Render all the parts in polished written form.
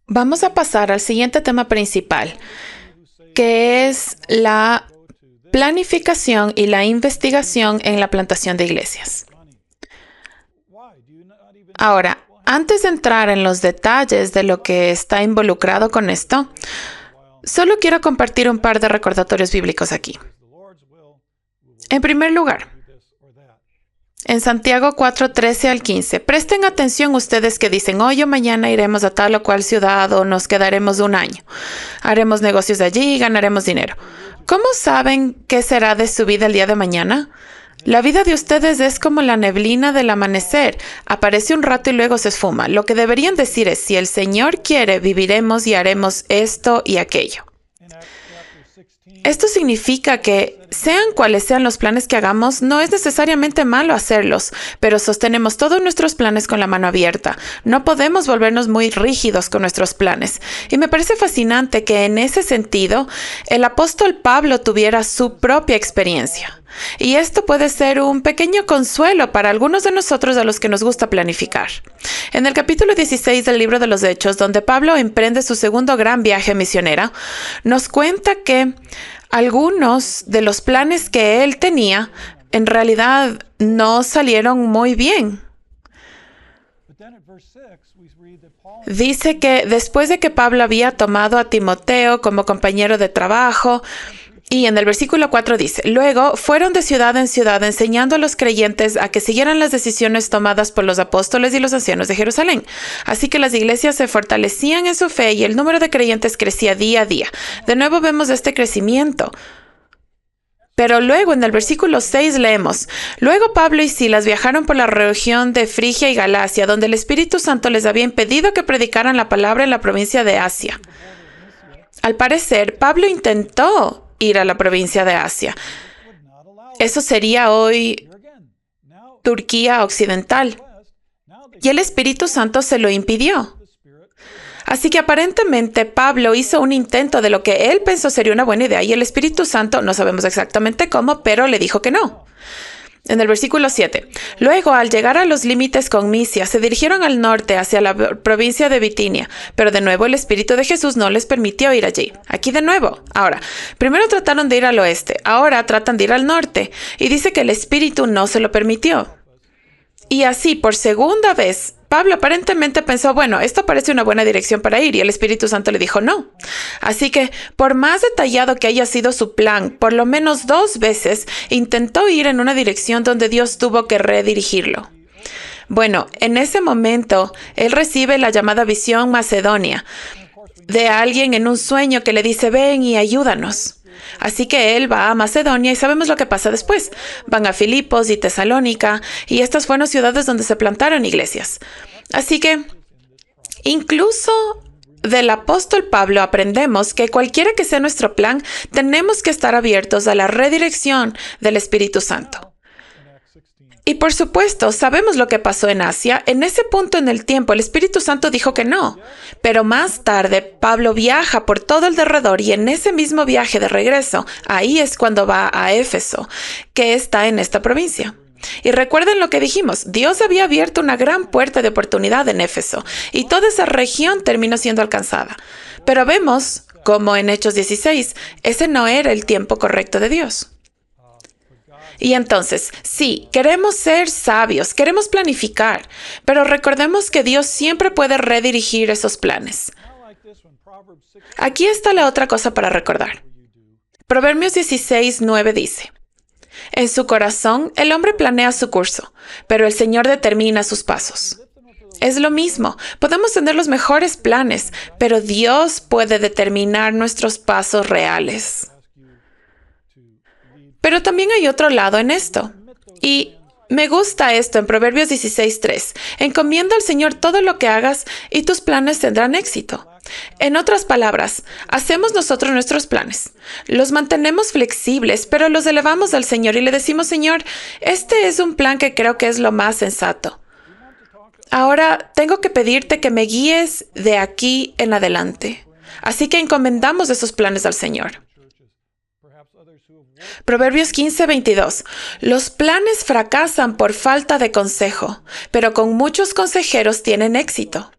Vamos a pasar al siguiente tema principal, que es la planificación y la investigación en la plantación de iglesias. Ahora, antes de entrar en los detalles de lo que está involucrado con esto, solo quiero compartir un par de recordatorios bíblicos aquí. En primer lugar, en Santiago 4:13 al 15, presten atención ustedes que dicen, hoy o mañana iremos a tal o cual ciudad o nos quedaremos un año. Haremos negocios allí y ganaremos dinero. ¿Cómo saben qué será de su vida el día de mañana? La vida de ustedes es como la neblina del amanecer. Aparece un rato y luego se esfuma. Lo que deberían decir es, si el Señor quiere, viviremos y haremos esto y aquello. Esto significa que, sean cuales sean los planes que hagamos, no es necesariamente malo hacerlos, pero sostenemos todos nuestros planes con la mano abierta. No podemos volvernos muy rígidos con nuestros planes. Y me parece fascinante que en ese sentido, el apóstol Pablo tuviera su propia experiencia. Y esto puede ser un pequeño consuelo para algunos de nosotros a los que nos gusta planificar. En el capítulo 16 del libro de los Hechos, donde Pablo emprende su segundo gran viaje misionero, nos cuenta que algunos de los planes que él tenía en realidad no salieron muy bien. Dice que después de que Pablo había tomado a Timoteo como compañero de trabajo, y en el versículo 4 dice, luego fueron de ciudad en ciudad enseñando a los creyentes a que siguieran las decisiones tomadas por los apóstoles y los ancianos de Jerusalén. Así que las iglesias se fortalecían en su fe y el número de creyentes crecía día a día. De nuevo vemos este crecimiento. Pero luego en el versículo 6 leemos, luego Pablo y Silas viajaron por la región de Frigia y Galacia, donde el Espíritu Santo les había impedido que predicaran la palabra en la provincia de Asia. Al parecer, Pablo intentó ir a la provincia de Asia. Eso sería hoy Turquía occidental. Y el Espíritu Santo se lo impidió. Así que aparentemente Pablo hizo un intento de lo que él pensó sería una buena idea y el Espíritu Santo, no sabemos exactamente cómo, pero le dijo que no. En el versículo 7, luego al llegar a los límites con Misia, se dirigieron al norte hacia la provincia de Bitinia, pero de nuevo el Espíritu de Jesús no les permitió ir allí. Aquí de nuevo. Ahora, primero trataron de ir al oeste, ahora tratan de ir al norte, y dice que el Espíritu no se lo permitió. Y así, por segunda vez, Pablo aparentemente pensó, bueno, esto parece una buena dirección para ir, y el Espíritu Santo le dijo no. Así que, por más detallado que haya sido su plan, por lo menos 2 veces intentó ir en una dirección donde Dios tuvo que redirigirlo. Bueno, en ese momento, él recibe la llamada visión macedonia de alguien en un sueño que le dice, ven y ayúdanos. Así que él va a Macedonia y sabemos lo que pasa después. Van a Filipos y Tesalónica y estas fueron ciudades donde se plantaron iglesias. Así que incluso del apóstol Pablo aprendemos que cualquiera que sea nuestro plan, tenemos que estar abiertos a la redirección del Espíritu Santo. Y por supuesto, sabemos lo que pasó en Asia. En ese punto en el tiempo, el Espíritu Santo dijo que no. Pero más tarde, Pablo viaja por todo el derredor y en ese mismo viaje de regreso, ahí es cuando va a Éfeso, que está en esta provincia. Y recuerden lo que dijimos, Dios había abierto una gran puerta de oportunidad en Éfeso y toda esa región terminó siendo alcanzada. Pero vemos, como en Hechos 16, ese no era el tiempo correcto de Dios. Y entonces, sí, queremos ser sabios, queremos planificar, pero recordemos que Dios siempre puede redirigir esos planes. Aquí está la otra cosa para recordar. Proverbios 16:9 dice, en su corazón el hombre planea su curso, pero el Señor determina sus pasos. Es lo mismo, podemos tener los mejores planes, pero Dios puede determinar nuestros pasos reales. Pero también hay otro lado en esto. Y me gusta esto en Proverbios 16:3. Encomienda al Señor todo lo que hagas y tus planes tendrán éxito. En otras palabras, hacemos nosotros nuestros planes. Los mantenemos flexibles, pero los elevamos al Señor y le decimos, Señor, este es un plan que creo que es lo más sensato. Ahora tengo que pedirte que me guíes de aquí en adelante. Así que encomendamos esos planes al Señor. Proverbios 15:22. Los planes fracasan por falta de consejo, pero con muchos consejeros tienen éxito.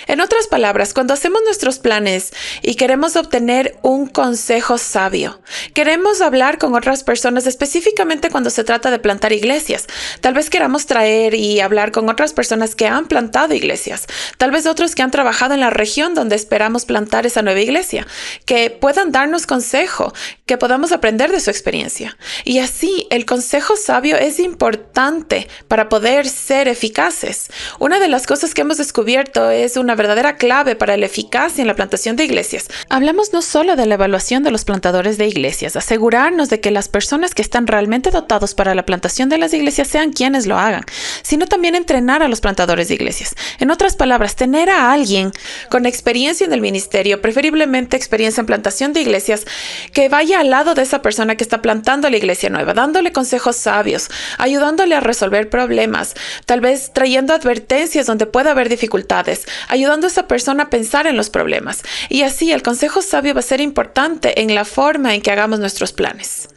En otras palabras, cuando hacemos nuestros planes y queremos obtener un consejo sabio, queremos hablar con otras personas, específicamente cuando se trata de plantar iglesias. Tal vez queramos traer y hablar con otras personas que han plantado iglesias, tal vez otros que han trabajado en la región donde esperamos plantar esa nueva iglesia, que puedan darnos consejo, que podamos aprender de su experiencia. Y así, el consejo sabio es importante para poder ser eficaces. Una de las cosas que hemos descubierto es una verdadera clave para la eficacia en la plantación de iglesias. Hablamos no solo de la evaluación de los plantadores de iglesias, asegurarnos de que las personas que están realmente dotados para la plantación de las iglesias sean quienes lo hagan, sino también entrenar a los plantadores de iglesias. En otras palabras, tener a alguien con experiencia en el ministerio, preferiblemente experiencia en plantación de iglesias, que vaya al lado de esa persona que está plantando la iglesia nueva, dándole consejos sabios, ayudándole a resolver problemas, tal vez trayendo advertencias donde pueda haber dificultades, ayudando a esa persona a pensar en los problemas. Y así el consejo sabio va a ser importante en la forma en que hagamos nuestros planes.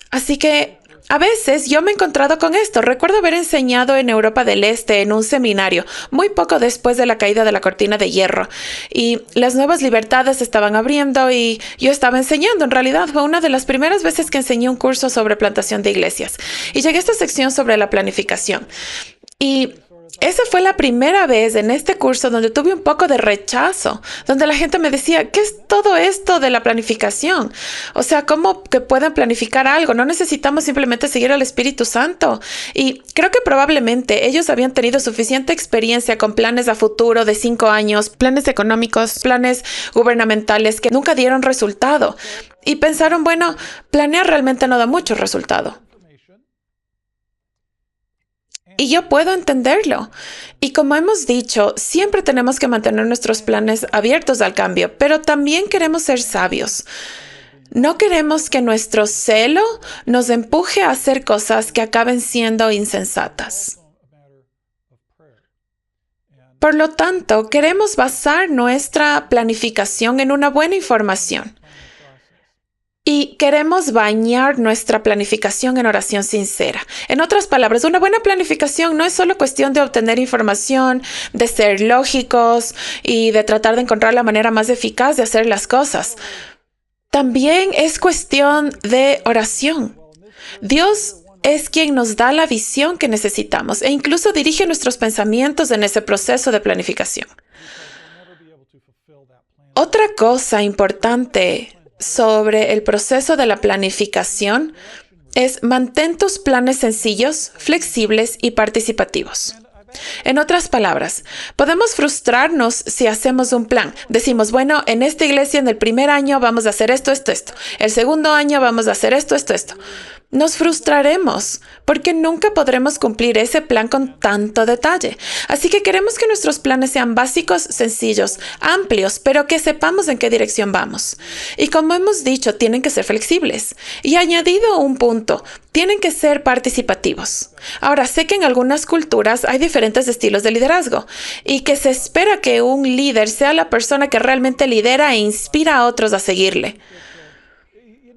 Así que a veces yo me he encontrado con esto. Recuerdo haber enseñado en Europa del Este en un seminario, muy poco después de la caída de la cortina de hierro. Y las nuevas libertades estaban abriendo y yo estaba enseñando. En realidad fue una de las primeras veces que enseñé un curso sobre plantación de iglesias. Y llegué a esta sección sobre la planificación. Y esa fue la primera vez en este curso donde tuve un poco de rechazo, donde la gente me decía, ¿qué es todo esto de la planificación? O sea, ¿cómo que pueden planificar algo? No necesitamos simplemente seguir al Espíritu Santo. Y creo que probablemente ellos habían tenido suficiente experiencia con planes a futuro de 5 años, planes económicos, planes gubernamentales que nunca dieron resultado. Y pensaron, bueno, planear realmente no da mucho resultado. Y yo puedo entenderlo. Y como hemos dicho, siempre tenemos que mantener nuestros planes abiertos al cambio, pero también queremos ser sabios. No queremos que nuestro celo nos empuje a hacer cosas que acaben siendo insensatas. Por lo tanto, queremos basar nuestra planificación en una buena información. Y queremos bañar nuestra planificación en oración sincera. En otras palabras, una buena planificación no es solo cuestión de obtener información, de ser lógicos y de tratar de encontrar la manera más eficaz de hacer las cosas. También es cuestión de oración. Dios es quien nos da la visión que necesitamos e incluso dirige nuestros pensamientos en ese proceso de planificación. Otra cosa importante sobre el proceso de la planificación es mantén tus planes sencillos, flexibles y participativos. En otras palabras, podemos frustrarnos si hacemos un plan. Decimos, bueno, en esta iglesia en el primer año vamos a hacer esto. El segundo año vamos a hacer esto. Nos frustraremos porque nunca podremos cumplir ese plan con tanto detalle. Así que queremos que nuestros planes sean básicos, sencillos, amplios, pero que sepamos en qué dirección vamos. Y como hemos dicho, tienen que ser flexibles. Y añadido un punto, tienen que ser participativos. Ahora, sé que en algunas culturas hay diferentes estilos de liderazgo y que se espera que un líder sea la persona que realmente lidera e inspira a otros a seguirle.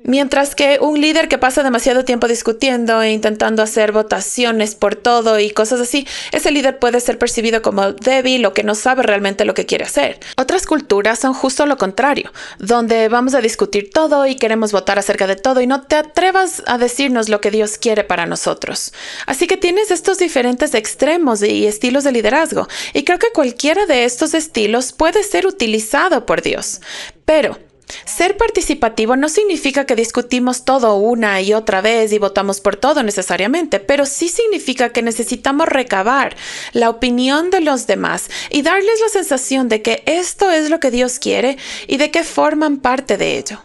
Mientras que un líder que pasa demasiado tiempo discutiendo e intentando hacer votaciones por todo y cosas así, ese líder puede ser percibido como débil o que no sabe realmente lo que quiere hacer. Otras culturas son justo lo contrario, donde vamos a discutir todo y queremos votar acerca de todo y no te atrevas a decirnos lo que Dios quiere para nosotros. Así que tienes estos diferentes extremos y estilos de liderazgo y creo que cualquiera de estos estilos puede ser utilizado por Dios. Pero ser participativo no significa que discutimos todo una y otra vez y votamos por todo necesariamente, pero sí significa que necesitamos recabar la opinión de los demás y darles la sensación de que esto es lo que Dios quiere y de que forman parte de ello.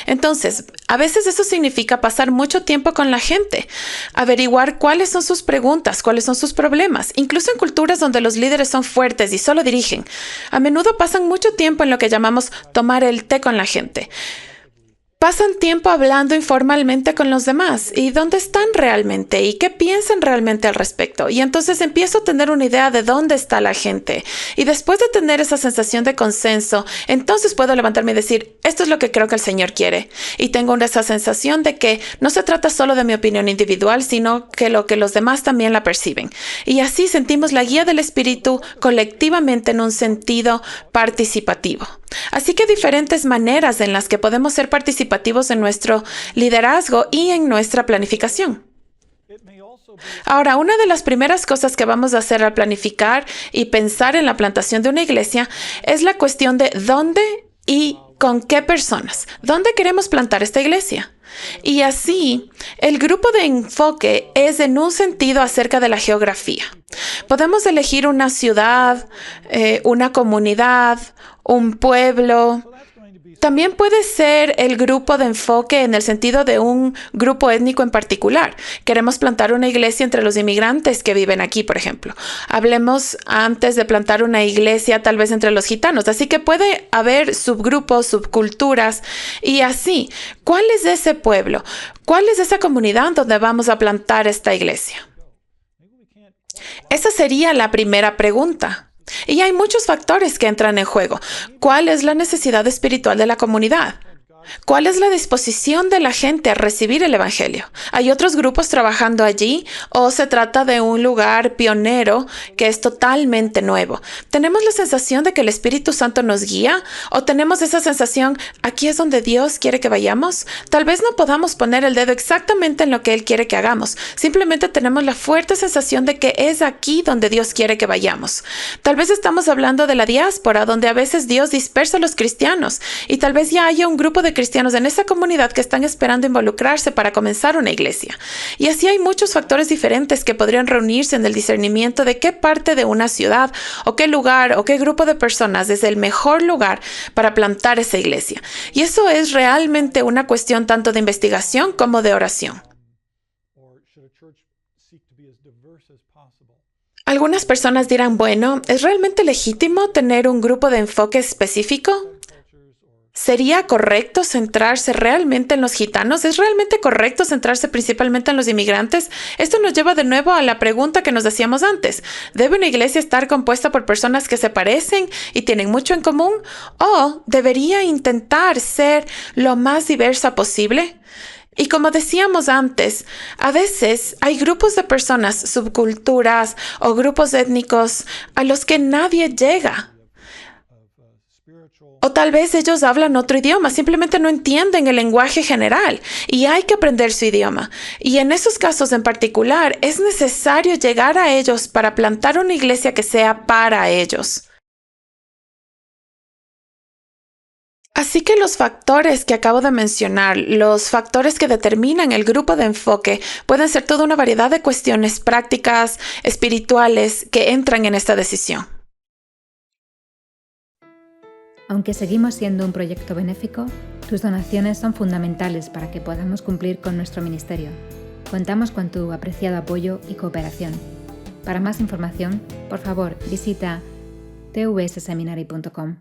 Entonces, a veces eso significa pasar mucho tiempo con la gente, averiguar cuáles son sus preguntas, cuáles son sus problemas. Incluso en culturas donde los líderes son fuertes y solo dirigen, a menudo pasan mucho tiempo en lo que llamamos tomar el té con la gente. pasan tiempo hablando informalmente con los demás y dónde están realmente y qué piensan realmente al respecto. Y entonces empiezo a tener una idea de dónde está la gente. Y después de tener esa sensación de consenso, entonces puedo levantarme y decir, esto es lo que creo que el Señor quiere. Y tengo esa sensación de que no se trata solo de mi opinión individual, sino que lo que los demás también la perciben. Y así sentimos la guía del Espíritu colectivamente en un sentido participativo. Así que hay diferentes maneras en las que podemos ser participativos en nuestro liderazgo y en nuestra planificación. Ahora, una de las primeras cosas que vamos a hacer al planificar y pensar en la plantación de una iglesia es la cuestión de dónde y con qué personas. ¿Dónde queremos plantar esta iglesia? Y así, el grupo de enfoque es en un sentido acerca de la geografía. Podemos elegir una ciudad, una comunidad, un pueblo. También puede ser el grupo de enfoque en el sentido de un grupo étnico en particular. Queremos plantar una iglesia entre los inmigrantes que viven aquí, por ejemplo. Hablemos antes de plantar una iglesia tal vez entre los gitanos. Así que puede haber subgrupos, subculturas y así. ¿Cuál es ese pueblo? ¿Cuál es esa comunidad donde vamos a plantar esta iglesia? Esa sería la primera pregunta. Y hay muchos factores que entran en juego. ¿Cuál es la necesidad espiritual de la comunidad? ¿Cuál es la disposición de la gente a recibir el Evangelio? ¿Hay otros grupos trabajando allí o se trata de un lugar pionero que es totalmente nuevo? ¿Tenemos la sensación de que el Espíritu Santo nos guía o tenemos esa sensación, aquí es donde Dios quiere que vayamos? Tal vez no podamos poner el dedo exactamente en lo que Él quiere que hagamos. Simplemente tenemos la fuerte sensación de que es aquí donde Dios quiere que vayamos. Tal vez estamos hablando de la diáspora, donde a veces Dios dispersa a los cristianos y tal vez ya haya un grupo de cristianos en esa comunidad que están esperando involucrarse para comenzar una iglesia. Y así hay muchos factores diferentes que podrían reunirse en el discernimiento de qué parte de una ciudad o qué lugar o qué grupo de personas es el mejor lugar para plantar esa iglesia. Y eso es realmente una cuestión tanto de investigación como de oración. Algunas personas dirán, bueno, ¿es realmente legítimo tener un grupo de enfoque específico? ¿Sería correcto centrarse realmente en los gitanos? ¿Es realmente correcto centrarse principalmente en los inmigrantes? Esto nos lleva de nuevo a la pregunta que nos hacíamos antes. ¿Debe una iglesia estar compuesta por personas que se parecen y tienen mucho en común? ¿O debería intentar ser lo más diversa posible? Y como decíamos antes, a veces hay grupos de personas, subculturas o grupos étnicos a los que nadie llega. O tal vez ellos hablan otro idioma, simplemente no entienden el lenguaje general y hay que aprender su idioma. Y en esos casos en particular es necesario llegar a ellos para plantar una iglesia que sea para ellos. Así que los factores que acabo de mencionar, los factores que determinan el grupo de enfoque, pueden ser toda una variedad de cuestiones prácticas, espirituales, que entran en esta decisión. Aunque seguimos siendo un proyecto benéfico, tus donaciones son fundamentales para que podamos cumplir con nuestro ministerio. Contamos con tu apreciado apoyo y cooperación. Para más información, por favor, visita tvsseminary.com.